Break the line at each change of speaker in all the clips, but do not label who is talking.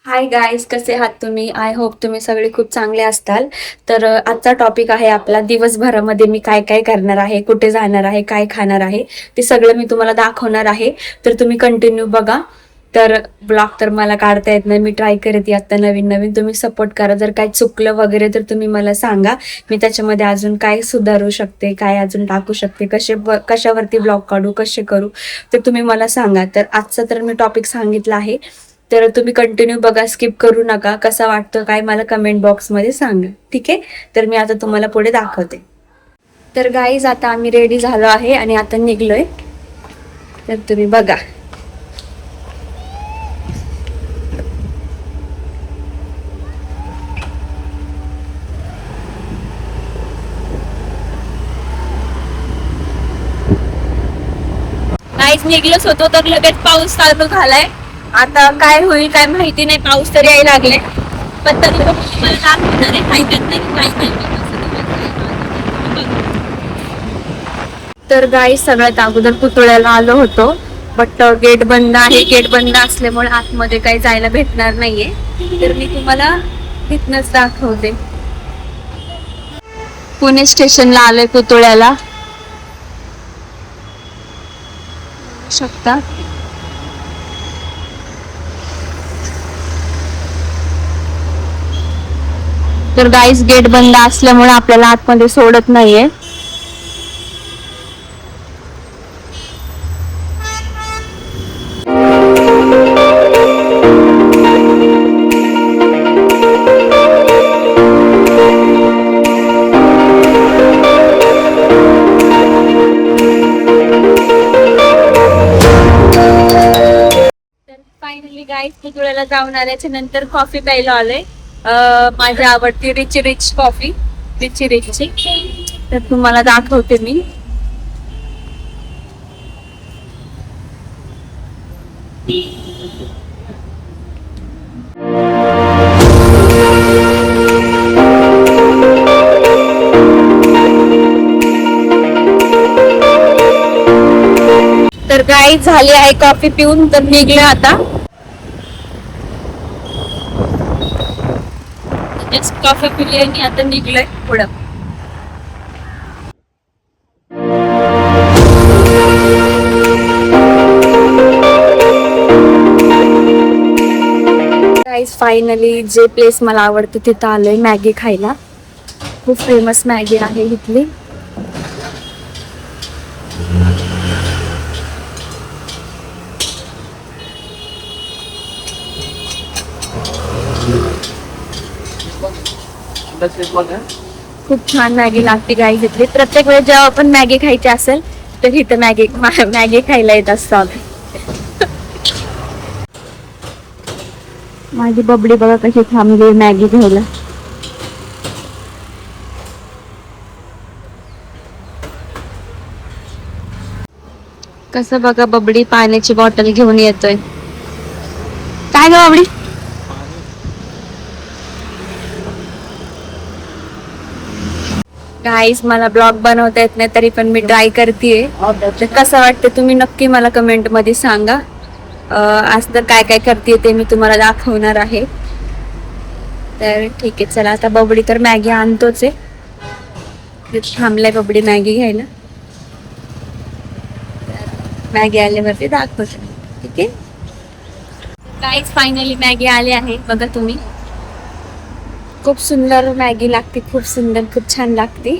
Hi guys, कसे आहात तुम्ही? आय होप तुम्ही सगळे खूप चांगले असताल. तर आजचा टॉपिक आहे आपला दिवसभरामध्ये मी काय काय करणार आहे, कुठे जाणार आहे, काय खाणार आहे, ते सगळं मी तुम्हाला दाखवणार आहे. तर तुम्ही कंटिन्यू बघा. तर ब्लॉग तर मला काढता येत नाही, मी ट्राय करते आता नवीन नवीन. तुम्ही सपोर्ट करा. जर काय चुकलं वगैरे तर तुम्ही मला सांगा, मी त्याच्यामध्ये अजून काय सुधारू शकते, काय अजून टाकू शकते, कशावरती ब्लॉग काढू, कसे करू, तर तुम्ही मला सांगा. तर आजचा तर मी टॉपिक सांगितला आहे, तर तुम्ही कंटिन्यू बघा, स्किप करू नका. कसा वाटतं काय मला कमेंट बॉक्समध्ये सांगा, ठीक आहे? तर मी आता तुम्हाला पुढे दाखवते. तर गाईज, आता आम्ही रेडी झालो आहे आणि आता निघलोय. तर तुम्ही बघा. गाईज, निघलोच होतो तर लगेच पाऊस चालू झालाय. आता काय होईल काय माहिती नाही, पाऊस तर यायला लागले. पण तरी मला दाखवणार आहे काय करणार काय नाही. तर गाईज, सगळ्यात अगोदर पुतळ्याला आलो होतो, बट गेट बंद आहे. गेट बंद असल्यामुळे आतमध्ये काही जायला भेटणार नाहीये. तर मी तुम्हाला तिथनच दाखवते. पुणे स्टेशनला आलोय, पुतळ्याला शकता. तर गाईज, गेट बंद असल्यामुळे आपल्याला आतमध्ये सोडत नाहीये. फायनली गाईज, पुतळ्याला जाऊन आल्याच्या नंतर कॉफी प्यायला आले. माझी आवडती रिच कॉफी, रिचची. तर तुम्हाला दाखवते मी. तर गाईज, झाली आहे कॉफी पिऊन, तर निघले आता. कॉफी पिली आणि आता निघलोय पुढं. गाईज, फायनली जे प्लेस मला आवडतं तिथं आलोय मॅगी खायला. खूप फेमस मॅगी आहे इथली. खूप छान मॅगी लागते गाईज इथली. प्रत्येक वेळेस जेव्हा आपण मॅगी खायची असेल तर इथं मॅगी खायला येत असतो आम्ही. माझी बबडी बघा कशी थांबली मॅगी घ्यायला. कसं बघा, बबडी पाण्याची बॉटल घेऊन येतोय. काय ग बबडी? गाईज, मला ब्लॉग बनवता येत नाही तरी पण मी ट्राय करतेय. तर कसं वाटतं तुम्ही नक्की मला कमेंट मध्ये सांगा. आज तर काय काय करते ते मी तुम्हाला दाखवणार आहे. तर ठीक आहे, चला आता. बबडी तर मॅगी आणतोच आहे, थांबलाय बबडी मॅगी घ्यायला. मॅगी आल्यावरती दाखवते, ठीक आहे. गाईज, फायनली मॅगी आली आहे, बघा तुम्ही. खूप सुंदर मॅगी लागते, खूप सुंदर, खूप छान लागते.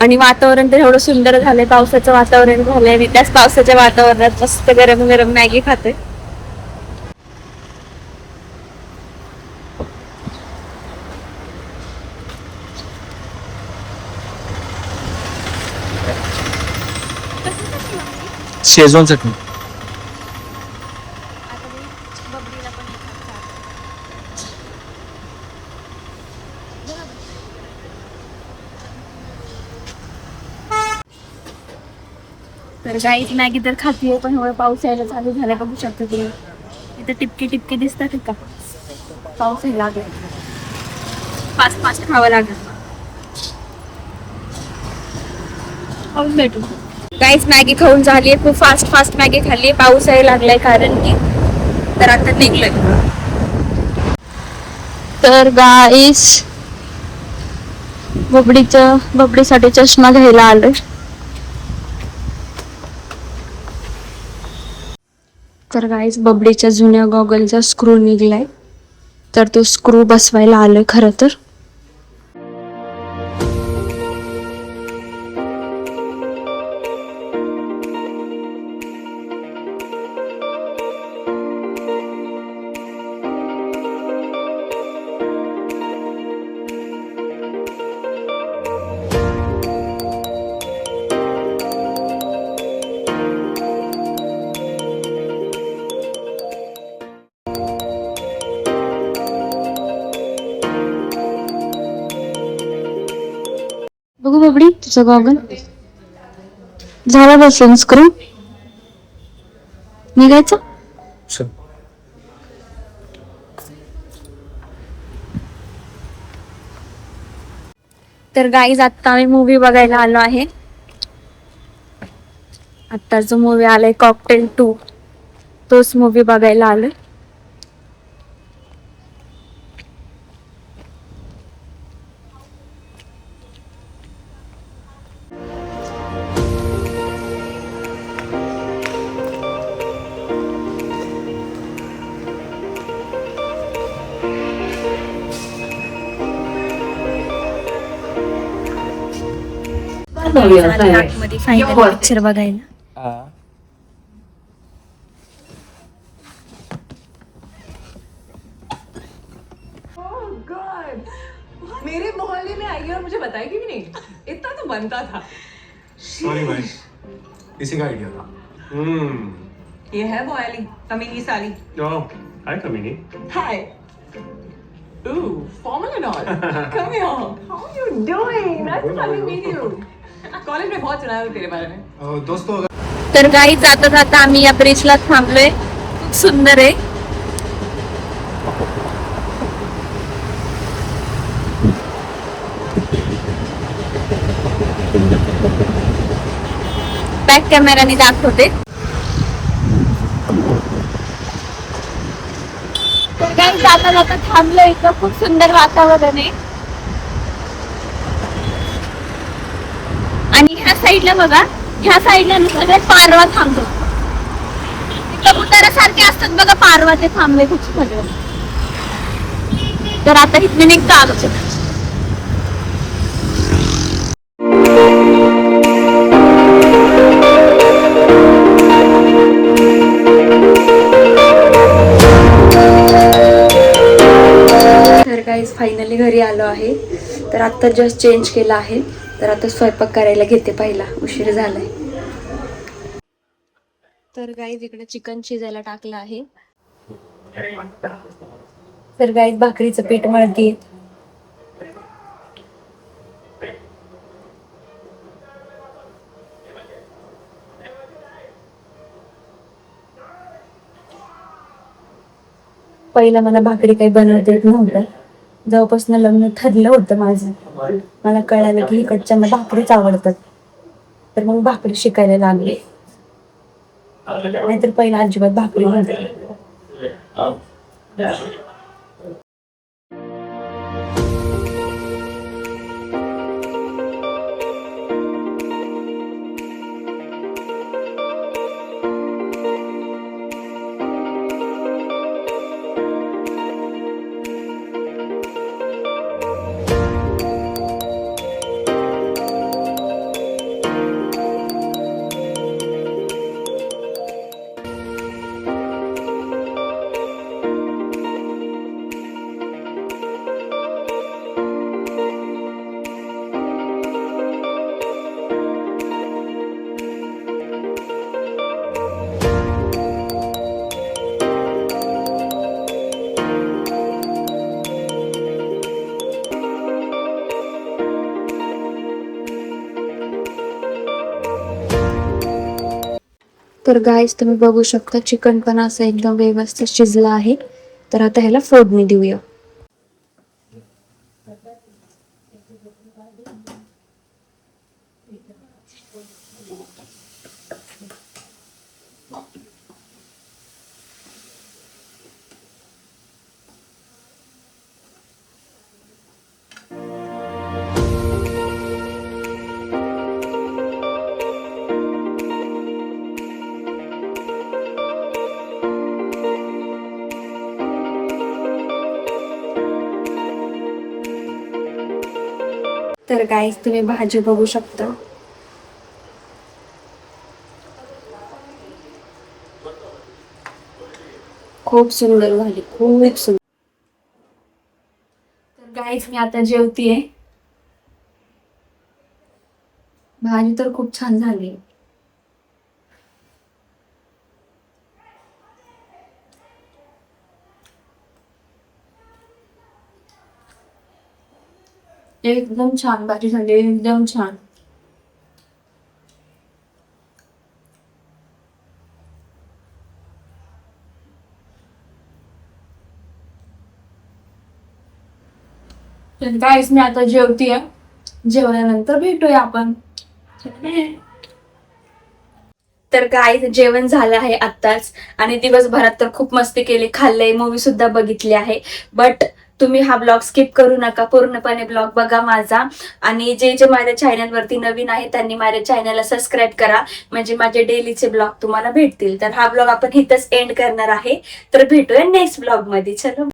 आणि वातावरण तर एवढं सुंदर झालंय, पावसाचं वातावरण झालंय आणि त्याच पावसाच्या वातावरणात मस्त गरम गरम मॅगी खाते.
शेजवान चटणी.
तर गाईच मॅगी तर खातीये, पण एवढं पाऊस यायला चालू झालाय, बघू शकता तुम्ही. इथे टिपके टिपके दिसतात का? पाऊस यायला लागलाय, फास्ट फास्ट खावं लागेल. पाऊस भेटू. गाईस मॅगी खाऊन झालीये, खूप फास्ट फास्ट मॅगी खाल्ली. पाऊस यायला लागलाय कारण की, तर आता निघलोय. तर गाईस बबडीसाठी चष्मा घ्यायला आलोय. तर गाईस बबडीच्या जुन्या गॉगलचा स्क्रू निघलाय, तर तो स्क्रू बसवायला आलोय खरं तर. बघू बबडी तुझा गॉगल झाला बसून स्क्रू निघायचं. तर गाईज आता आम्ही मूवी बघायला आलो आहे. आता जो मूवी आलाय कॉकटेल 2, तोच मूवी बघायला आलोय. आतमध्ये फायनल पिक्चर बघायला.
मेरे मोहल्ले में आई और मुझे बताएगी भी नहीं. इतना तो बनता था.
सॉरी भाई, इसी का आइडिया था.
ये है वो आली कमीनी साली.
ओह, हाय कमीनी.
हाय. Ooh, formal and all. Come here. How are you doing? Nice to finally meet you. College में बहुत सुना है तेरे बारे में.
दोस्तों
तर गाईज जाता जाता आम्ही या ब्रिजला थांबलोय. खूप सुंदर आहे. बॅक कॅमेराने दाखवते. तर गाईज जाता जाता थांबलोय, इथं खूप सुंदर वातावरण आहे. आणि ह्या साईडला बघा, ह्या साईडला सगळे पारवा थांबतो. कबुतरासारखे असतात बघा पारवा, ते थांबले खूप सगळे. तर आता इथले निघतो आलोच. तर गाईज फायनली घरी आलो आहे. तर आता जस्ट चेंज केला आहे. तर आता स्वयंपाक करायला घेते, पहिला उशीर झालाय. तर गाईज इकडे चिकन शिजायला टाकलं आहे. तर गाईज भाकरीचं पीठ मळते. पहिला मला भाकरी काही बनवता येत नव्हतं. जेव्हापासून लग्न ठरलं होतं माझं, मला कळालं की इकडच्यांना भाकरीच आवडतात. तर मग भाकरी शिकायला लागले. नाहीतर पहिला अजिबात भाकरी नव्हती. तर गाईस तुम्ही बघू शकता चिकन पण असं एकदम व्यवस्थित शिजलं आहे. तर आता ह्याला फोडणी देऊया. तर गाईस तुम्ही भाजी बघू शकता. खूप सुंदर झाली, खूप सुंदर. तर गाईस मी आता जेवतीये. भाजी तर खूप छान झाली. एकदम छान भाजी झाली, एकदम छान. तर गाईस मी आता जेवतीये. जेवल्यानंतर भेटूया आपण. तर गाईस जेवण झालं आहे आत्ताच आणि दिवसभरात तर खूप मस्ती केली, खाल्लंय, मूवी सुद्धा बघितली आहे. बट तुम्ही हा ब्लॉग स्किप करू नका, पूर्णपणे ब्लॉग बघा माझा. आणि जे जे माझ्या चॅनलवरती नवीन आहे त्यांनी माझ्या चॅनलला सबस्क्राईब करा, म्हणजे माझे डेलीचे ब्लॉग तुम्हाला भेटतील. तर हा ब्लॉग आपण इथंच एंड करणार आहे. तर भेटूया नेक्स्ट ब्लॉग मध्ये. चलो.